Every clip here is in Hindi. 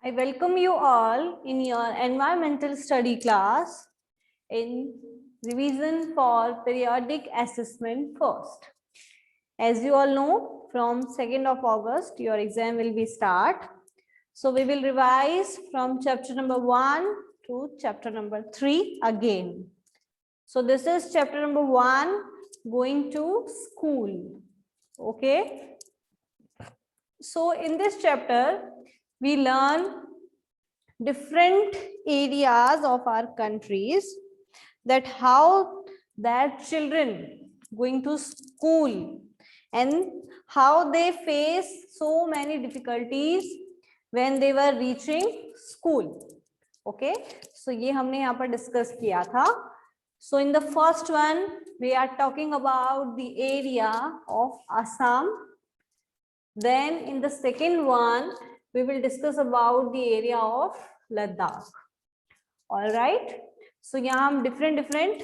I welcome you all in your environmental study class in revision for periodic assessment first. As you all know, from 2nd of August, your exam will be start. So we will revise from chapter number 1 to chapter number 3 again. So this is chapter number 1, going to school. Okay. So in this chapter, we learn different areas of our countries, that how that children going to school and how they face so many difficulties when they were reaching school. Okay, so ये हमने यहाँ पर डिस्कस किया था. So in the first one we are talking about the area of Assam. Then in the second one we will discuss about the area of Ladakh. All right. So यहाँ हम different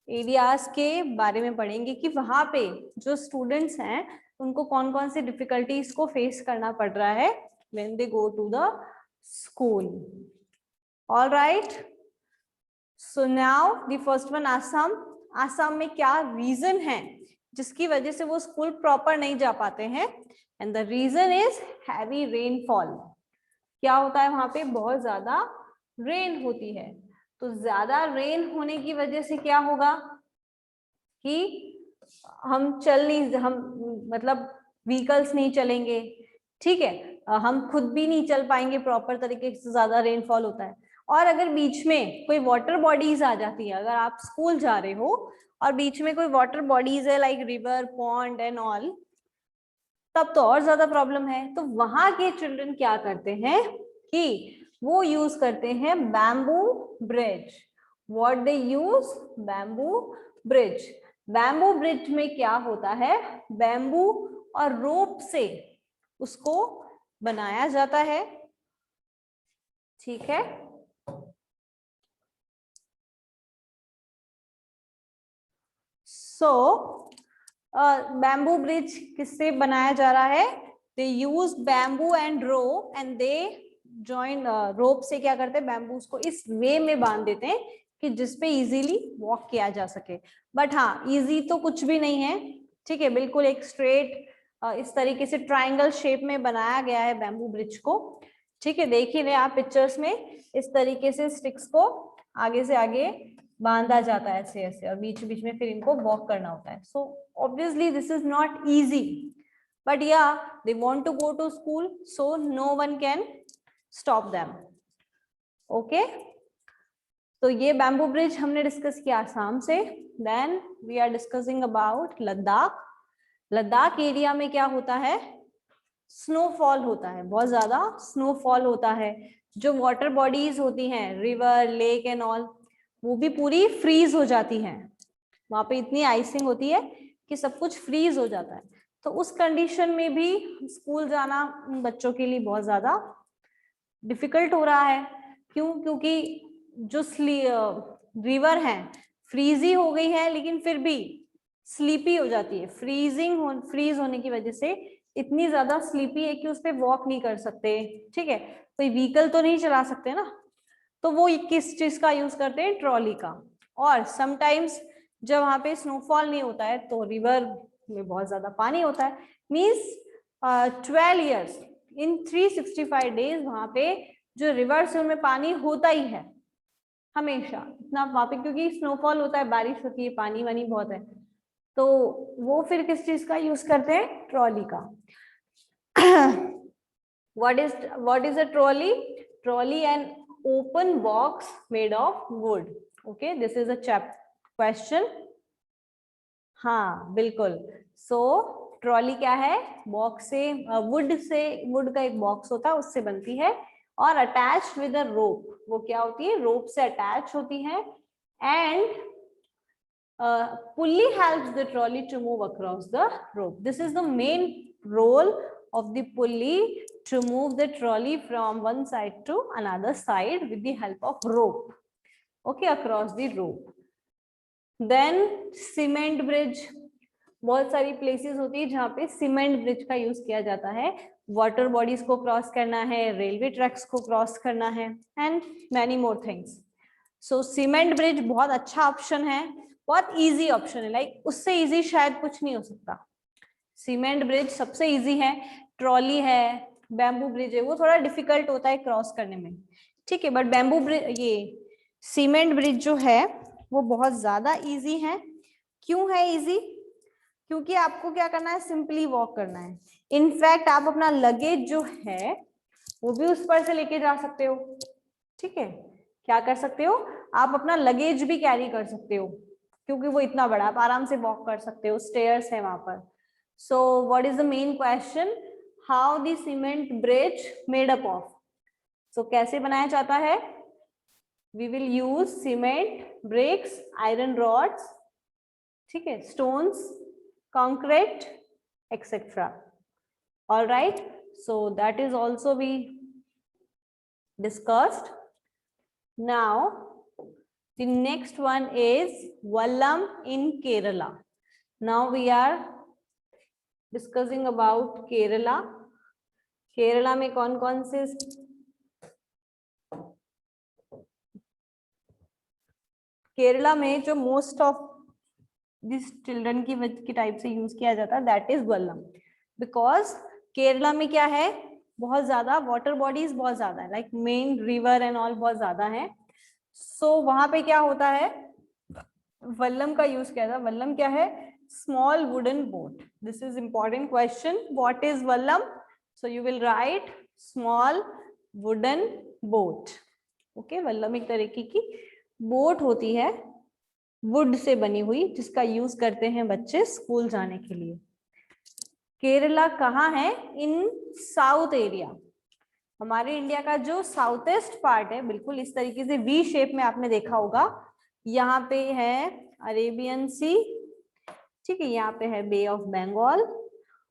एरियाज के बारे में पढ़ेंगे कि वहां पे जो स्टूडेंट्स हैं उनको कौन कौन सी डिफिकल्टीज को फेस करना पड़ रहा है when they go to the school. All right. So now the first one, Assam. Assam में क्या रीजन है जिसकी वजह से वो स्कूल प्रॉपर नहीं जा पाते हैं? And the reason is heavy rainfall. क्या होता है वहां पे? बहुत ज्यादा रेन होती है. तो ज्यादा रेन होने की वजह से क्या होगा कि हम मतलब व्हीकल्स नहीं चलेंगे. ठीक है, हम खुद भी नहीं चल पाएंगे प्रॉपर तरीके से, ज्यादा रेनफॉल होता है. और अगर बीच में कोई वाटर बॉडीज आ जाती है, अगर आप स्कूल जा रहे हो और बीच में कोई वाटर बॉडीज है like river, pond and all, तब तो और ज्यादा प्रॉब्लम है. तो वहां के चिल्ड्रन क्या करते हैं कि वो यूज करते हैं bamboo bridge. What they use? Bamboo bridge. Bamboo bridge में क्या होता है? बैम्बू और रोप से उसको बनाया जाता है. ठीक है. सो बैम्बू ब्रिज किससे बनाया जा रहा है? They use bamboo and rope and they join. Rope से क्या करते हैं? बैम्बूज को इस वे में बांध देते हैं कि जिसपे इजीली वॉक किया जा सके. बट हाँ, इजी तो कुछ भी नहीं है. ठीक है, बिल्कुल एक स्ट्रेट इस तरीके से ट्रायंगल शेप में बनाया गया है बैम्बू ब्रिज को. ठीक है, देख ही रहे आप पिक्चर्स में, इस तरीके से स्टिक्स को आगे से आगे बांधा जाता है ऐसे ऐसे, और बीच बीच में फिर इनको वॉक करना होता है. So obviously this is not easy, but yeah they want to go to school, so no one can stop them. Okay, तो ये बैम्बू ब्रिज हमने डिस्कस किया आसाम से. Then we are discussing about Ladakh. Ladakh area में क्या होता है? स्नोफॉल होता है, बहुत ज्यादा स्नोफॉल होता है. जो वाटर बॉडीज होती हैं, रिवर, लेक एंड ऑल, वो भी पूरी फ्रीज हो जाती हैं. वहां पे इतनी आइसिंग होती है कि सब कुछ फ्रीज हो जाता है. तो उस कंडीशन में भी स्कूल जाना बच्चों के लिए बहुत ज्यादा डिफिकल्ट हो रहा है. क्यों? क्योंकि जो रिवर है फ्रीजी हो गई है, लेकिन फिर भी स्लीपी हो जाती है. फ्रीज होने की वजह से इतनी ज्यादा स्लीपी है कि उस पर वॉक नहीं कर सकते. ठीक है, कोई व्हीकल तो नहीं चला सकते ना, तो वो किस चीज का यूज करते हैं? ट्रॉली का. और समटाइम्स जब वहां पे स्नोफॉल नहीं होता है तो रिवर में बहुत ज्यादा पानी होता है. मीन्स 12 years इन 365 days वहां पे जो रिवर्स है उनमें पानी होता ही है हमेशा. इतना वहां पे क्योंकि स्नोफॉल होता है, बारिश होती है, पानी वानी बहुत है, तो वो फिर किस चीज का यूज करते हैं? ट्रॉली का. what is a trolley? Trolley an open box made of wood. Okay, this is a question. हाँ बिल्कुल. सो ट्रॉली क्या है? बॉक्स से, वुड का एक बॉक्स होता है, उससे बनती है और अटैच विद अ रोप. वो क्या होती है? रोप से अटैच होती है. And pulley helps the trolley to move across the rope. This is the main role of the pulley, to move the trolley from one side to another side with the help of rope. Okay, across the rope. Then cement bridge. बहुत सारी प्लेसेस होती है जहाँ पे सीमेंट ब्रिज का यूज किया जाता है, वाटर बॉडीज को क्रॉस करना है, रेलवे ट्रैक्स को क्रॉस करना है, and many more things. So cement bridge बहुत अच्छा ऑप्शन है, बहुत इजी ऑप्शन है, लाइक उससे इजी शायद कुछ नहीं हो सकता। सीमेंट ब्रिज सबसे इजी है, ट्रॉली है, बैम्बू ब्रिज है, वो थोड़ा डिफिकल्ट होता है क्रॉस करने में, ठीक है, बट बैम्बू ब्रिज, ये सीमेंट ब्रिज जो है वो बहुत ज्यादा इजी है। क्यों है इजी? क्योंकि आपको क्या करना है, सिंपली वॉक करना है। इनफैक्ट आप अपना लगेज जो है वो भी उस पर से लेके जा सकते हो, ठीक है, क्या कर सकते हो, आप अपना लगेज भी कैरी कर सकते हो, क्योंकि वो इतना बड़ा, आप आराम से वॉक कर सकते हो, स्टेयर्स है वहां पर। So what is the main question, how the cement bridge made up of? So कैसे बनाया जाता है? We will use cement, bricks, iron rods, ठीक है, stones, concrete, etc. All right, so that is also be discussed. Now the next one is Vallam in Kerala. Now we are discussing about Kerala. Kerala में कौन कौन से केरला में जो मोस्ट ऑफ दिस चिल्ड्रन की टाइप से यूज किया जाता है, that is Vallabh. Because Kerala में क्या है, बहुत ज्यादा वाटर बॉडीज बहुत ज्यादा है, like main river and all बहुत ज्यादा है। सो वहां पे क्या होता है, वल्लम का यूज किया था। वल्लम क्या है? Small wooden boat. This is important question, what is Vallabh? So you will write small wooden boat. Okay, Vallabh एक तरीके की बोट होती है वुड से बनी हुई, जिसका यूज करते हैं बच्चे स्कूल जाने के लिए। केरला कहाँ है? इन साउथ एरिया। हमारे इंडिया का जो साउथ ईस्ट पार्ट है, बिल्कुल इस तरीके से वी शेप में आपने देखा होगा, यहाँ पे है अरेबियन सी, ठीक है, यहाँ पे है बे ऑफ बंगाल,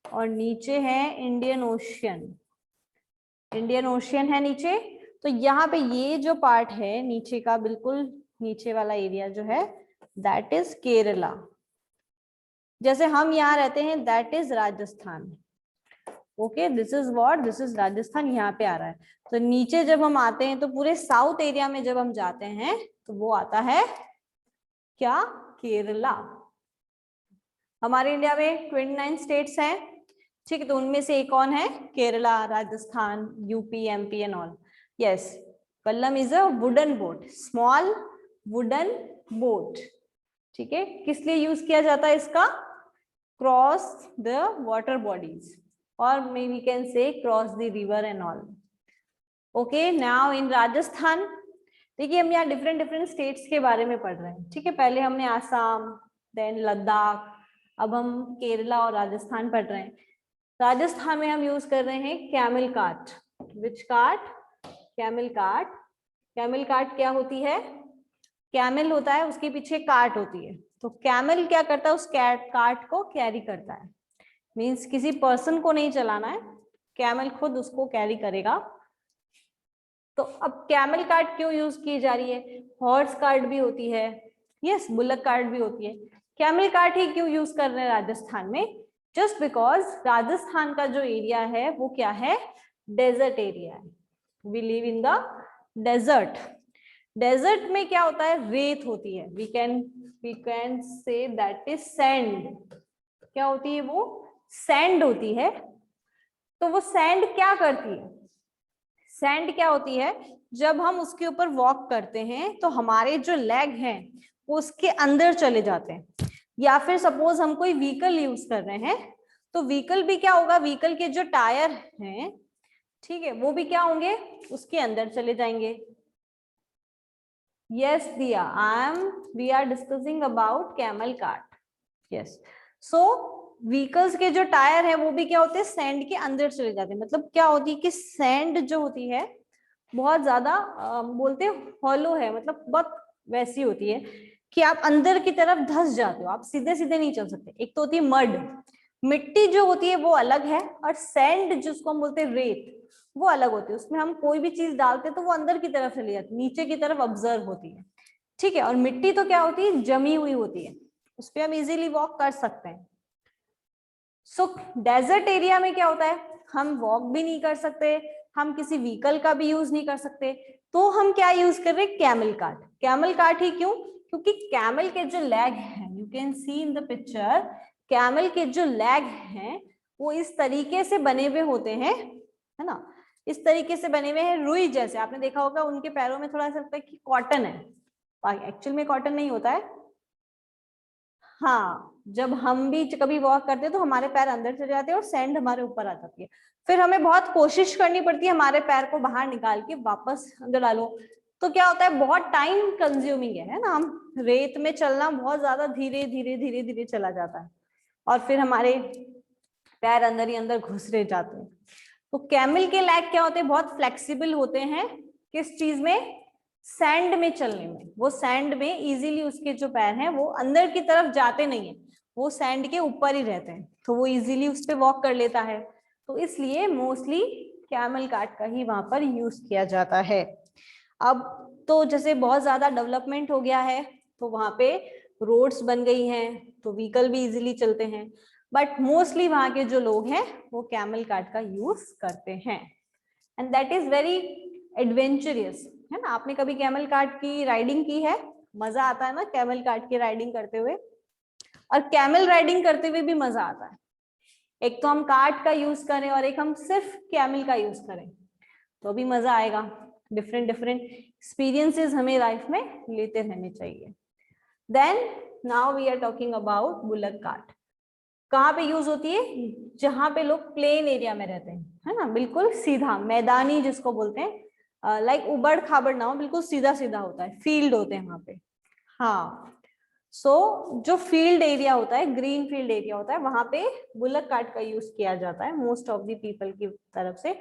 और नीचे है इंडियन ओशियन। इंडियन ओशियन है नीचे। तो यहाँ पे ये जो पार्ट है नीचे का, बिल्कुल नीचे वाला एरिया जो है, दैट इज केरला। जैसे हम यहाँ रहते हैं, that is Rajasthan. Okay, this is what, this is Rajasthan, यहाँ पे आ रहा है। तो नीचे जब हम आते हैं, तो पूरे साउथ एरिया में जब हम जाते हैं, तो वो आता है क्या? केरला। हमारे इंडिया में 29 स्टेट्स हैं, ठीक है, तो उनमें से एक कौन है? Kerala, Rajasthan, UP, MP and all. Yes, Vallabh is a wooden boat, small wooden boat, ठीक है। किस लिए यूज किया जाता है इसका? क्रॉस द वाटर बॉडीज, और may we can say cross the river and all. Okay, now in Rajasthan, देखिए हम यहाँ डिफरेंट डिफरेंट स्टेट्स के बारे में पढ़ रहे हैं, ठीक है। पहले हमने आसाम, देन लद्दाख, अब हम केरला और राजस्थान पढ़ रहे हैं। राजस्थान में हम यूज कर रहे हैं camel cart. Which cart? Camel cart. Camel cart क्या होती है? कैमल होता है, उसके पीछे कार्ट होती है, तो कैमल क्या करता है? उस कार्ट को कैरी करता है। मीन्स किसी पर्सन को नहीं चलाना है, कैमल खुद उसको कैरी करेगा। तो अब कैमल कार्ट क्यों यूज की जा रही है? हॉर्स कार्ट भी होती है, यस, बुलक कार्ट भी होती है, कैमल कार्ट ही क्यों यूज कर रहे हैं राजस्थान में? जस्ट बिकॉज राजस्थान का जो एरिया है वो क्या है? डेजर्ट एरिया है। We live in the desert. Desert में क्या होता है? रेत होती है। We can say that is sand. क्या होती है वो? सैंड होती है। तो वो सैंड क्या करती है? सैंड क्या होती है? जब हम उसके ऊपर वॉक करते हैं तो हमारे जो लेग हैं वो उसके अंदर चले जाते हैं, या फिर सपोज हम कोई व्हीकल यूज कर रहे हैं, तो व्हीकल भी क्या होगा? व्हीकल के जो टायर हैं, ठीक है, वो भी क्या होंगे? उसके अंदर चले जाएंगे। Yes Diya, we are discussing about camel cart. Yes, so vehicles के जो टायर है वो भी क्या होते हैं? सैंड के अंदर चले जाते हैं। मतलब क्या होती है कि सैंड जो होती है बहुत ज्यादा बोलते हैं हॉलो है, मतलब बहुत वैसी होती है कि आप अंदर की तरफ धंस जाते हो, आप सीधे सीधे नहीं चल सकते। एक तो होती है मड, मिट्टी जो होती है वो अलग है, और सैंड जिसको हम बोलते हैं रेत, वो अलग होती है। उसमें हम कोई भी चीज डालते हैं तो वो अंदर की तरफ चली जाती है, नीचे की तरफ ऑब्जर्व होती है, ठीक है। और मिट्टी तो क्या होती है? जमी हुई होती है, उस पर हम इजीली वॉक कर सकते हैं। सो डेजर्ट एरिया में क्या होता है, हम वॉक भी नहीं कर सकते, हम किसी व्हीकल का भी यूज नहीं कर सकते, तो हम क्या यूज कर रहे हैं, कैमल कार्ट। कैमल कार्ट ही क्यों, क्योंकि कैमल के जो लेग हैं, you can see in the picture, camel के जो लेग हैं वो इस तरीके से बने हुए होते हैं, है ना, इस तरीके से बने हुए हैं रुई जैसे। आपने देखा होगा उनके पैरों में थोड़ा सा लगता है कि कॉटन है, एक्चुअल में कॉटन नहीं होता है। हाँ, जब हम भी कभी वॉक करते हैं तो हमारे पैर अंदर चले जाते हैं और सैंड हमारे ऊपर आ जाती है, फिर हमें बहुत कोशिश करनी पड़ती है हमारे पैर को बाहर निकाल के वापस अंदर डालो। तो क्या होता है, बहुत टाइम कंज्यूमिंग है ना, हम रेत में चलना बहुत ज्यादा धीरे धीरे धीरे धीरे चला जाता है और फिर हमारे पैर अंदर ही अंदर घुस रह जाते हैं। तो कैमल के लेग क्या होते हैं, बहुत फ्लेक्सिबल होते हैं, किस चीज में, सैंड में चलने में। वो सैंड में इजीली उसके जो पैर हैं वो अंदर की तरफ जाते नहीं है, वो सैंड के ऊपर ही रहते हैं, तो वो इजीली उस पर वॉक कर लेता है। तो इसलिए मोस्टली कैमल कार्ट का ही वहां पर यूज किया जाता है। अब तो जैसे बहुत ज्यादा डेवलपमेंट हो गया है तो वहां पे रोड्स बन गई हैं तो व्हीकल भी इजीली चलते हैं, बट मोस्टली वहां के जो लोग हैं वो कैमल कार्ट का यूज करते हैं, and that is very adventurous, है ना। आपने कभी कैमल कार्ट की राइडिंग की है, मजा आता है ना कैमल कार्ट की राइडिंग करते हुए, और कैमल राइडिंग करते हुए भी मजा आता है। एक तो हम कार्ट का यूज करें और एक हम सिर्फ कैमल का यूज करें तो भी मजा आएगा। डिफरेंट डिफरेंट एक्सपीरियंसेस हमें लाइफ में लेते रहने चाहिए। Then now we are talking about bullock cart. कहाँ पे यूज होती है, जहां पे लोग प्लेन एरिया में रहते हैं, है ना, बिल्कुल सीधा मैदानी जिसको बोलते हैं, लाइक उबड़ खाबड़ ना हो, बिल्कुल सीधा सीधा होता है, फील्ड होते हैं वहां पे। हाँ, सो जो फील्ड एरिया होता है, ग्रीन फील्ड एरिया होता है, वहां पे बुलक कार्ट का यूज किया जाता है मोस्ट ऑफ द पीपल की तरफ से,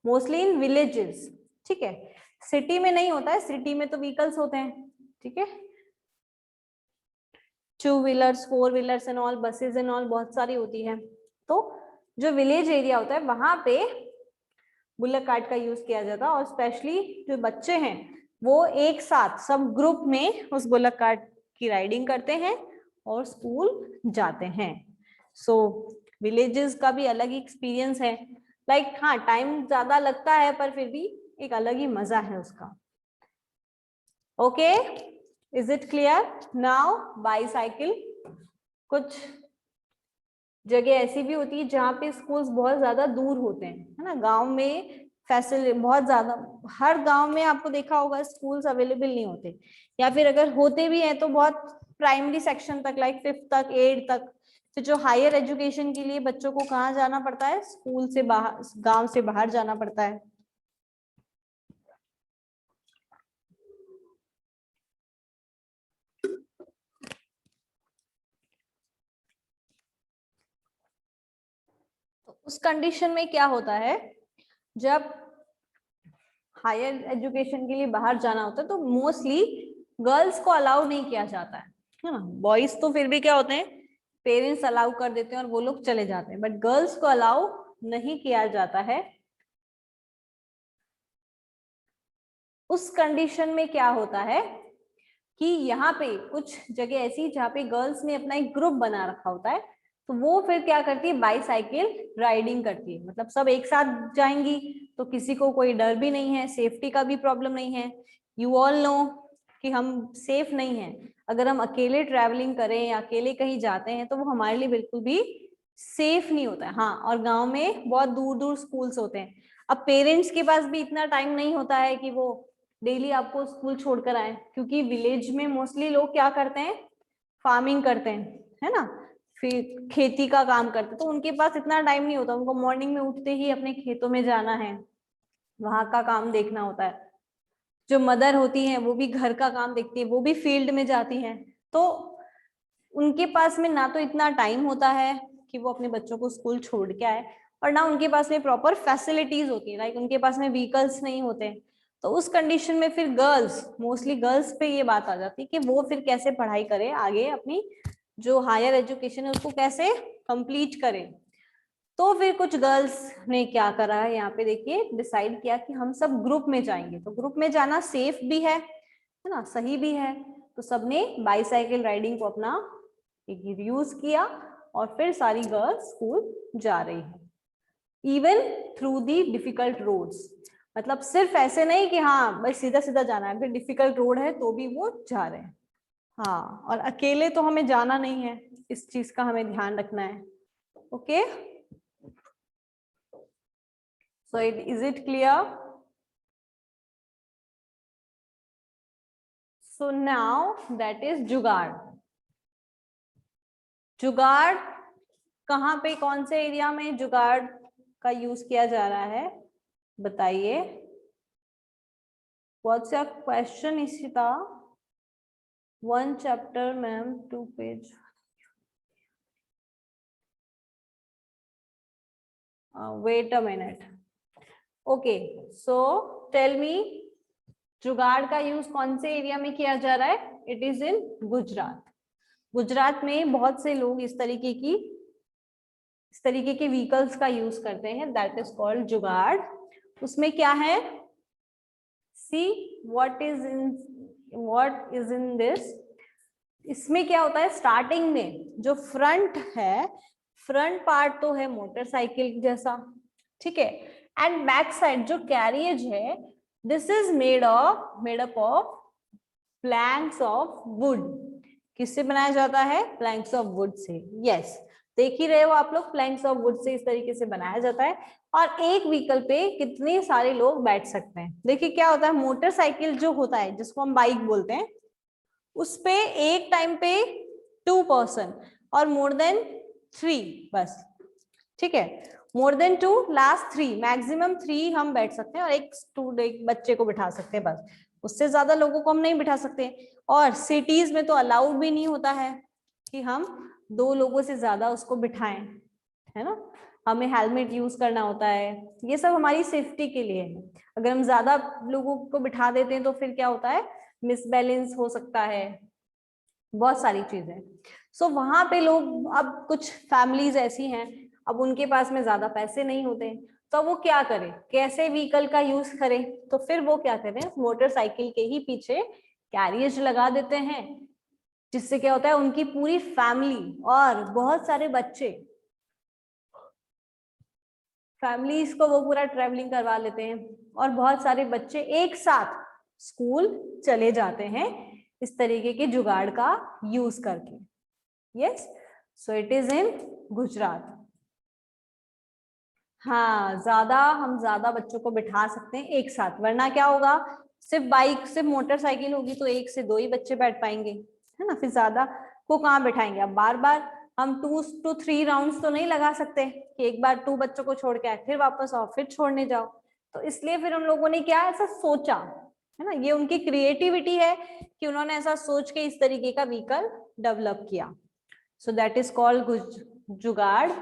मोस्टली इन विलेजेस। ठीक है, सिटी में नहीं होता है, सिटी में तो व्हीकल्स होते हैं, ठीक है, 2 wheelers 4 wheelers and all, buses and all बहुत सारी होती है। तो जो विलेज एरिया होता है वहां पे बुलक कार्ट का यूज किया जाता है, और स्पेशली जो बच्चे हैं वो एक साथ सब ग्रुप में उस बुलक कार्ट की राइडिंग करते हैं और स्कूल जाते हैं। सो विलेजेस का भी अलग ही एक्सपीरियंस है, लाइक हाँ टाइम ज्यादा लगता है पर फिर भी एक अलग ही मजा है उसका। Okay, is it clear now. Bicycle, कुछ जगह ऐसी भी होती है जहाँ पे स्कूल्स बहुत ज्यादा दूर होते हैं, है ना, गांव में फैसिलिटी बहुत ज्यादा, हर गांव में आपको देखा होगा स्कूल्स अवेलेबल नहीं होते, या फिर अगर होते भी हैं तो बहुत प्राइमरी सेक्शन तक, लाइक 5th तक 8th तक। तो जो हायर एजुकेशन के लिए बच्चों को कहाँ जाना पड़ता है, स्कूल से बाहर, गांव से बाहर जाना पड़ता है। तो उस कंडीशन में क्या होता है, जब हायर एजुकेशन के लिए बाहर जाना होता है तो मोस्टली गर्ल्स को अलाउ नहीं किया जाता है ना। बॉयज तो फिर भी क्या होते हैं, पेरेंट्स अलाउ कर देते हैं और वो लोग चले जाते हैं, बट गर्ल्स को अलाउ नहीं किया जाता है। उस कंडीशन में क्या होता है कि यहाँ पे कुछ जगह ऐसी जहाँ पे गर्ल्स ने अपना एक ग्रुप बना रखा होता है, तो वो फिर क्या करती है, बाईसाइकिल राइडिंग करती है, मतलब सब एक साथ जाएंगी तो किसी को कोई डर भी नहीं है, सेफ्टी का भी प्रॉब्लम नहीं है। यू ऑल नो कि हम सेफ नहीं है, अगर हम अकेले ट्रैवलिंग करें या अकेले कहीं जाते हैं तो वो हमारे लिए बिल्कुल भी सेफ नहीं होता है। हाँ, और गांव में बहुत दूर दूर स्कूल्स होते हैं, अब पेरेंट्स के पास भी इतना टाइम नहीं होता है कि वो डेली आपको स्कूल छोड़कर आए, क्योंकि विलेज में मोस्टली लोग क्या करते हैं, फार्मिंग करते हैं, है ना, फिर खेती का काम करते हैं, तो उनके पास इतना टाइम नहीं होता, उनको मॉर्निंग में उठते ही अपने खेतों में जाना है, वहां का काम देखना होता है। जो मदर होती है वो भी घर का काम देखती है, वो भी फील्ड में जाती हैं, तो उनके पास में ना तो इतना टाइम होता है कि वो अपने बच्चों को स्कूल छोड़ के आए, और ना उनके पास में प्रॉपर फैसिलिटीज होती है, लाइक उनके पास में व्हीकल्स नहीं होते। तो उस कंडीशन में फिर गर्ल्स, मोस्टली गर्ल्स पे ये बात आ जाती है कि वो फिर कैसे पढ़ाई करे आगे, अपनी जो हायर एजुकेशन है उसको कैसे कंप्लीट करें। तो फिर कुछ गर्ल्स ने क्या करा है, यहाँ पे देखिए डिसाइड किया कि हम सब ग्रुप में जाएंगे, तो ग्रुप में जाना सेफ भी है ना, सही भी है, तो सबने बाईसाइकिल राइडिंग को अपना एक यूज किया और फिर सारी गर्ल्स स्कूल जा रही है, even through the difficult roads. मतलब सिर्फ ऐसे नहीं कि हाँ बस सीधा सीधा जाना है, फिर डिफिकल्ट रोड है तो भी वो जा रहे हैं। हाँ, और अकेले तो हमें जाना नहीं है, इस चीज का हमें ध्यान रखना है। Okay, so is it clear? So now that is जुगाड़। जुगाड़ कहाँ पे, कौन से एरिया में जुगाड़ का यूज किया जा रहा है, बताइए। What's your question Ishita? 1 chapter ma'am 2 page. Wait a minute. Okay, so tell me, jugaad का यूज कौन से एरिया में किया जा रहा है? It is in Gujarat. Gujarat में बहुत से लोग इस तरीके के व्हीकल्स का यूज करते हैं, दैट इज कॉल्ड जुगाड़। उसमें क्या है, see what is in this. इसमें क्या होता है, स्टार्टिंग में जो फ्रंट है, फ्रंट पार्ट तो है मोटरसाइकिल जैसा, ठीक है, एंड बैक साइड जो कैरियज है, this is made up of planks of wood. किससे बनाया जाता है? प्लैंक्स ऑफ वुड से। यस, देख ही रहे हो आप लोग, प्लैंक्स ऑफ वुड से इस तरीके से बनाया जाता है। और एक व्हीकल पे कितने सारे लोग बैठ सकते हैं? देखिए क्या होता है, मोटरसाइकिल जो होता है जिसको हम बाइक बोलते हैं, उस पे एक टाइम पे 2 पर्सन और मोर देन 3 बस, ठीक है, मोर देन 2 लास्ट 3, मैक्सिमम 3 हम बैठ सकते हैं और एक बच्चे को बिठा सकते हैं बस, उससे ज्यादा लोगों को हम नहीं बिठा सकते। और सिटीज में तो अलाउड भी नहीं होता है कि हम 2 लोगों से ज्यादा उसको बिठाएं, है ना। हमें हेलमेट यूज करना होता है, ये सब हमारी सेफ्टी के लिए है। अगर हम ज्यादा लोगों को बिठा देते हैं तो फिर क्या होता है, मिसबैलेंस हो सकता है, बहुत सारी चीजें। सो वहां पे लोग, अब कुछ फैमिलीज ऐसी हैं, अब उनके पास में ज्यादा पैसे नहीं होते, तो वो क्या करें, कैसे व्हीकल का यूज करें? तो फिर वो क्या करें, मोटरसाइकिल के ही पीछे कैरियज लगा देते हैं, जिससे क्या होता है, उनकी पूरी फैमिली और बहुत सारे बच्चे, फैमिलीज को वो पूरा ट्रेवलिंग करवा लेते हैं और बहुत सारे बच्चे एक साथ स्कूल चले जाते हैं इस तरीके के जुगाड़ का यूज करके। Yes, so it is in Gujarat. हाँ, हम ज्यादा बच्चों को बिठा सकते हैं एक साथ, वरना क्या होगा, सिर्फ मोटरसाइकिल होगी तो 1 से 2 ही बच्चे बैठ पाएंगे, है ना, फिर ज्यादा को कहाँ बिठाएंगे। अब बार बार हम 2 to 3 राउंड्स तो नहीं लगा सकते कि एक बार 2 बच्चों को छोड़ के आए फिर वापस आओ फिर छोड़ने जाओ। तो इसलिए फिर उन लोगों ने क्या ऐसा सोचा, है ना, ये उनकी क्रिएटिविटी है कि उन्होंने ऐसा सोच के इस तरीके का व्हीकल डेवलप किया। So that is called jugaad.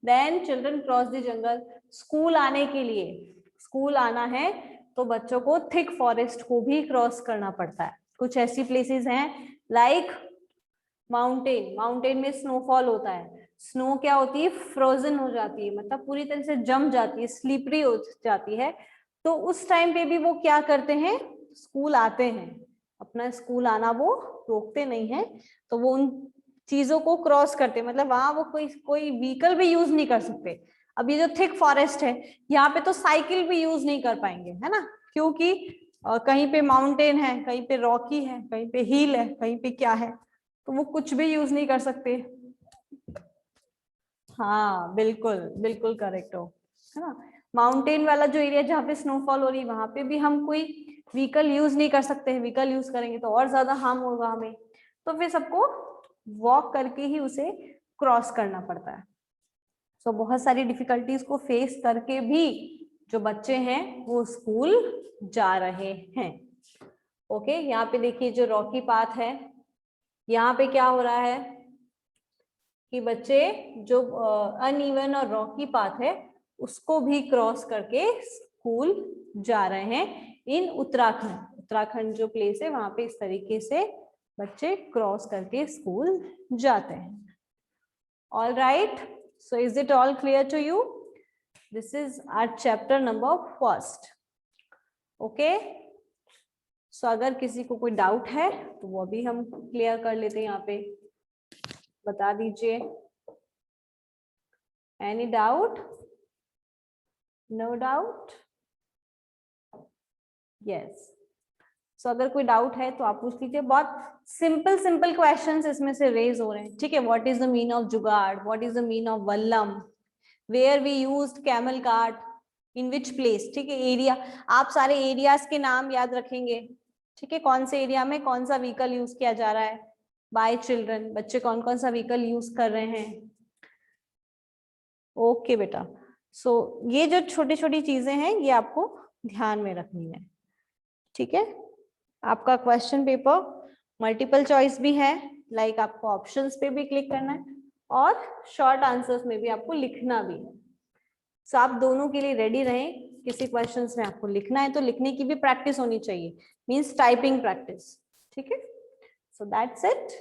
Then children cross the jungle. School आने के लिए, स्कूल आना है तो बच्चों को थिक फॉरेस्ट को भी क्रॉस करना पड़ता है। कुछ ऐसी प्लेसेस हैं लाइक माउंटेन में स्नोफॉल होता है, स्नो क्या होती है, फ्रोजन हो जाती है, मतलब पूरी तरह से जम जाती है, स्लिपरी हो जाती है। तो उस टाइम पे भी वो क्या करते हैं, स्कूल आते हैं, अपना स्कूल आना वो रोकते नहीं है, तो वो उन चीजों को क्रॉस करते हैं, मतलब वहां वो कोई व्हीकल भी यूज नहीं कर सकते। अब ये जो थिक फॉरेस्ट है, यहाँ पे तो साइकिल भी यूज नहीं कर पाएंगे, है ना, क्योंकि कहीं पे माउंटेन है, कहीं पे रॉकी है, कहीं पे हिल है, कहीं पे क्या है, तो वो कुछ भी यूज नहीं कर सकते। हाँ बिल्कुल बिल्कुल करेक्ट हो, है ना। माउंटेन वाला जो एरिया जहाँ पे स्नोफॉल हो रही है, वहां पे भी हम कोई व्हीकल यूज नहीं कर सकते हैं, व्हीकल यूज करेंगे तो और ज्यादा हार्म होगा हमें, तो फिर सबको वॉक करके ही उसे क्रॉस करना पड़ता है। सो बहुत सारी डिफिकल्टीज को फेस करके भी जो बच्चे हैं वो स्कूल जा रहे हैं। ओके, यहाँ पे देखिए जो रॉकी पाथ है, यहाँ पे क्या हो रहा है कि बच्चे जो अनइवन और रॉकी पाथ है उसको भी क्रॉस करके स्कूल जा रहे हैं इन उत्तराखंड। उत्तराखंड जो प्लेस है वहां पे इस तरीके से बच्चे क्रॉस करके स्कूल जाते हैं। All right, so is it all clear to you? This is our chapter number 1। Okay, so अगर किसी को कोई डाउट है तो वो भी हम क्लियर कर लेते हैं, यहाँ पे बता दीजिए। Any doubt? No doubt? Yes. So अगर कोई डाउट है तो आप पूछ लीजिए। बहुत सिंपल सिंपल क्वेश्चंस इसमें से रेज हो रहे हैं, ठीक है। What is the mean of jugaad, what is the mean of vallam, where we used camel cart, in which place, ठीक है। एरिया, आप सारे एरियाज के नाम याद रखेंगे, ठीक है। कौन से एरिया में कौन सा व्हीकल यूज किया जा रहा है बाय चिल्ड्रन, बच्चे कौन कौन सा व्हीकल यूज कर रहे हैं। ओके बेटा। सो ये जो छोटी छोटी चीजें हैं ये आपको ध्यान में रखनी है, ठीक है। आपका क्वेश्चन पेपर मल्टीपल चॉइस भी है, लाइक आपको ऑप्शंस पे भी क्लिक करना है और शॉर्ट आंसर्स में भी आपको लिखना भी है। सो आप दोनों के लिए रेडी रहें। किसी क्वेश्चंस में आपको लिखना है तो लिखने की भी प्रैक्टिस होनी चाहिए, मींस टाइपिंग प्रैक्टिस, ठीक है। So that's it.